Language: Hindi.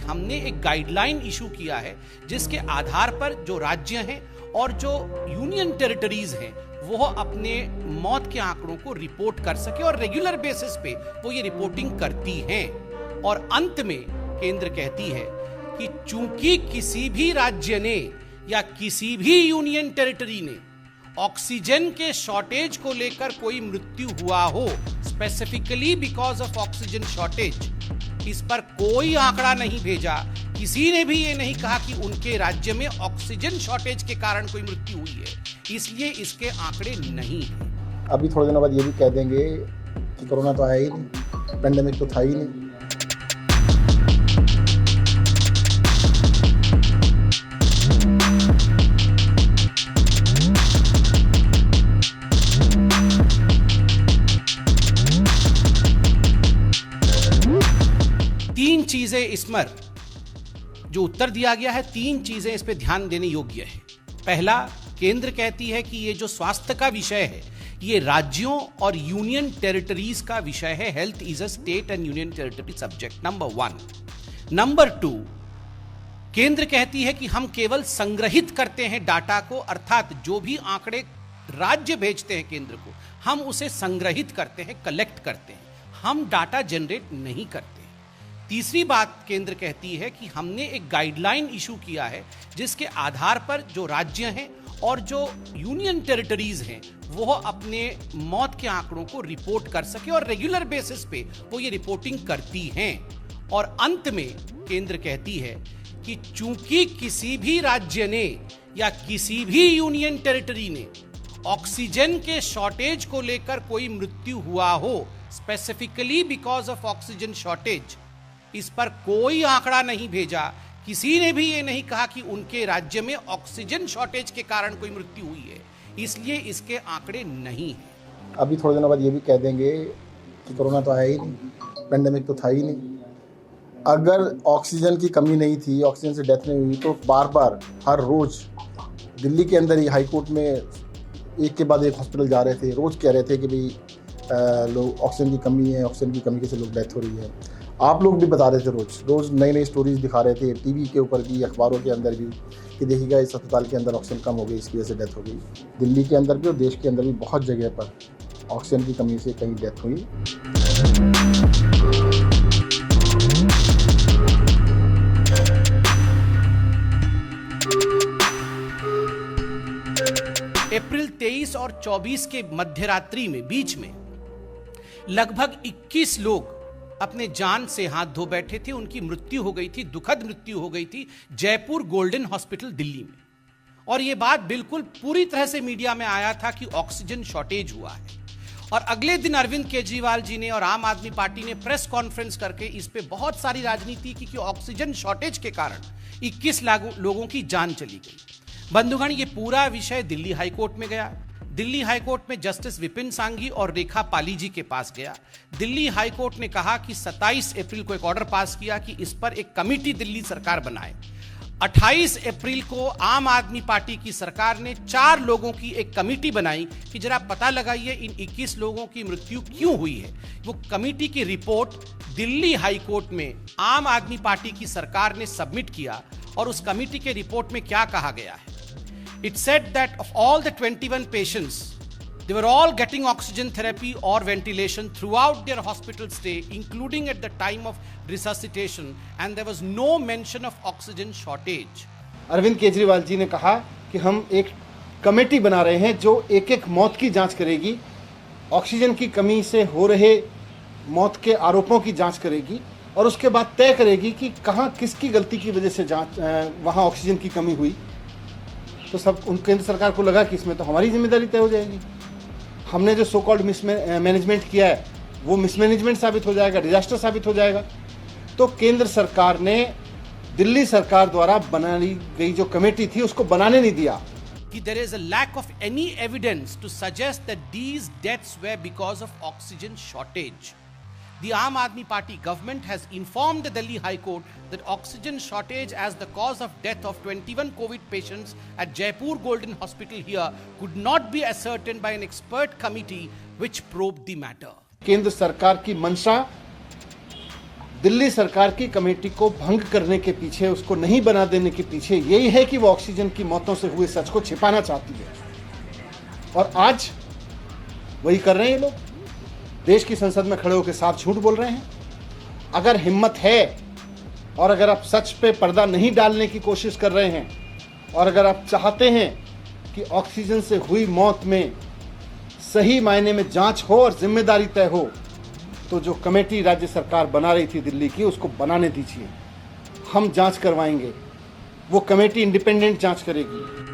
हमने एक गाइडलाइन इशू किया है जिसके आधार पर जो राज्य हैं और जो यूनियन टेरिटरीज हैं वो अपने मौत के आंकड़ों को रिपोर्ट कर सके और रेगुलर बेसिस पे वो ये रिपोर्टिंग करती हैं। और अंत में केंद्र कहती है कि चूंकि किसी भी राज्य ने या किसी भी यूनियन टेरिटरी ने ऑक्सीजन के शॉर्टेज को लेकर कोई मृत्यु हुआ हो, specifically because of oxygen shortage, इस पर कोई आंकड़ा नहीं भेजा, किसी ने भी ये नहीं कहा कि उनके राज्य में ऑक्सीजन शॉर्टेज के कारण कोई मृत्यु हुई है, इसलिए इसके आंकड़े नहीं हैं। अभी थोड़े दिनों बाद ये भी कह देंगे कि कोरोना तो आया ही नहीं, पेंडेमिक तो था ही नहीं। तीन चीजें इसमें जो उत्तर दिया गया है, तीन चीजें इस पे ध्यान देने योग्य है। पहला, केंद्र कहती है कि ये जो स्वास्थ्य का विषय है ये राज्यों और यूनियन टेरिटरीज का विषय है। Health is a state and union territory subject, number 1। Number 2, केंद्र कहती है कि हम केवल संग्रहित करते हैं डाटा को, अर्थात जो भी आंकड़े राज्य भेजते हैं केंद्र को, हम उसे संग्रहित करते हैं, कलेक्ट करते हैं, हम डाटा जनरेट नहीं करते। तीसरी बात केंद्र कहती है कि हमने एक गाइडलाइन इशू किया है जिसके आधार पर जो राज्य हैं और जो यूनियन टेरिटरीज हैं वो अपने मौत के आंकड़ों को रिपोर्ट कर सके और रेगुलर बेसिस पे वो ये रिपोर्टिंग करती हैं। और अंत में केंद्र कहती है कि चूंकि किसी भी राज्य ने या किसी भी यूनियन टेरिटरी ने ऑक्सीजन के शॉर्टेज को लेकर कोई मृत्यु हुआ हो, specifically because of oxygen shortage, इस पर कोई आंकड़ा नहीं भेजा, किसी ने भी ये नहीं कहा कि उनके राज्य में ऑक्सीजन शॉर्टेज के कारण कोई मृत्यु हुई है, इसलिए इसके आंकड़े नहीं हैं। अभी थोड़े दिनों बाद ये भी कह देंगे कि कोरोना तो आया ही नहीं, पेंडेमिक तो था ही नहीं। अगर ऑक्सीजन की कमी नहीं थी, ऑक्सीजन से डेथ नहीं हुई, तो बार बार हर रोज दिल्ली के अंदर ही हाई कोर्ट में एक के बाद एक हॉस्पिटल जा रहे थे, रोज कह रहे थे कि भाई लोग ऑक्सीजन की कमी है, ऑक्सीजन की कमी से लोग डेथ हो रही है। आप लोग भी बता रहे थे, रोज नई नई स्टोरीज दिखा रहे थे, टीवी के ऊपर भी, अखबारों के अंदर भी, कि देखिएगा इस अस्पताल के अंदर ऑक्सीजन कम हो गई, इसकी वजह से डेथ हो गई। दिल्ली के अंदर भी और देश के अंदर भी बहुत जगह पर ऑक्सीजन की कमी से कहीं डेथ हुई। अप्रैल 23 और 24 के मध्यरात्रि में बीच में लगभग 21 लोग अपने जान से हाथ धो बैठे थे, उनकी मृत्यु हो गई थी, दुखद मृत्यु हो गई थी जयपुर गोल्डन हॉस्पिटल दिल्ली में। और यह बात बिल्कुल पूरी तरह से मीडिया में आया था कि ऑक्सीजन शॉर्टेज हुआ है। और अगले दिन अरविंद केजरीवाल जी ने और आम आदमी पार्टी ने प्रेस कॉन्फ्रेंस करके इस पे बहुत सारी राजनीति की कि ऑक्सीजन शॉर्टेज के कारण 21 लोगों की जान चली गई। बंधुगण, ये पूरा विषय दिल्ली हाईकोर्ट में गया। दिल्ली हाईकोर्ट में जस्टिस विपिन सांघी और रेखा पाली जी के पास गया। दिल्ली हाईकोर्ट ने कहा कि 27 अप्रैल को एक ऑर्डर पास किया कि इस पर एक कमेटी दिल्ली सरकार बनाए। 28 अप्रैल को आम आदमी पार्टी की सरकार ने 4 लोगों की एक कमेटी बनाई कि जरा पता लगाइए इन 21 लोगों की मृत्यु क्यों हुई है। वो कमेटी की रिपोर्ट दिल्ली हाईकोर्ट में आम आदमी पार्टी की सरकार ने सबमिट किया और उस कमेटी के रिपोर्ट में क्या कहा गया है। It said that of all the 21 patients, they were all getting oxygen therapy or ventilation throughout their hospital stay, including at the time of resuscitation, and there was no mention of oxygen shortage. Arvind Kejriwal ji ने कहा कि हम एक कमेटी बना रहे हैं जो एक एक मौत की जांच करेगी, ऑक्सीजन की कमी से हो रहे मौत के आरोपों की जांच करेगी और उसके बाद तय करेगी कि कहाँ किसकी गलती की वजह से वहाँ ऑक्सीजन की कमी हुई। तो सब केंद्र सरकार को लगा कि इसमें तो हमारी जिम्मेदारी तय हो जाएगी। हमने जो सो कॉल्ड मिसमैनेजमेंट किया है वो मिसमैनेजमेंट साबित हो जाएगा, डिजास्टर साबित हो जाएगा। तो केंद्र सरकार ने दिल्ली सरकार द्वारा बनाई गई जो कमेटी थी उसको बनाने नहीं दिया। कि there is a lack of any evidence to suggest that these deaths were because of oxygen shortage. The Aam Aadmi Party government has informed the Delhi High Court that oxygen shortage as the cause of death of 21 COVID patients at Jaipur Golden Hospital here could not be ascertained by an expert committee which probed the matter. केंद्र सरकार की मंशा दिल्ली सरकार की कमेटी को भंग करने के पीछे, उसको नहीं बना देने के पीछे यही है कि वो ऑक्सीजन की मौतों से हुए सच को छिपाना चाहती है। और आज वही कर रहे हैं ये लोग, देश की संसद में खड़े होकर साफ झूठ बोल रहे हैं। अगर हिम्मत है और अगर आप सच पे पर्दा नहीं डालने की कोशिश कर रहे हैं और अगर आप चाहते हैं कि ऑक्सीजन से हुई मौत में सही मायने में जांच हो और जिम्मेदारी तय हो, तो जो कमेटी राज्य सरकार बना रही थी दिल्ली की, उसको बनाने दीजिए। हम जांच करवाएंगे, वो कमेटी इंडिपेंडेंट जांच करेगी।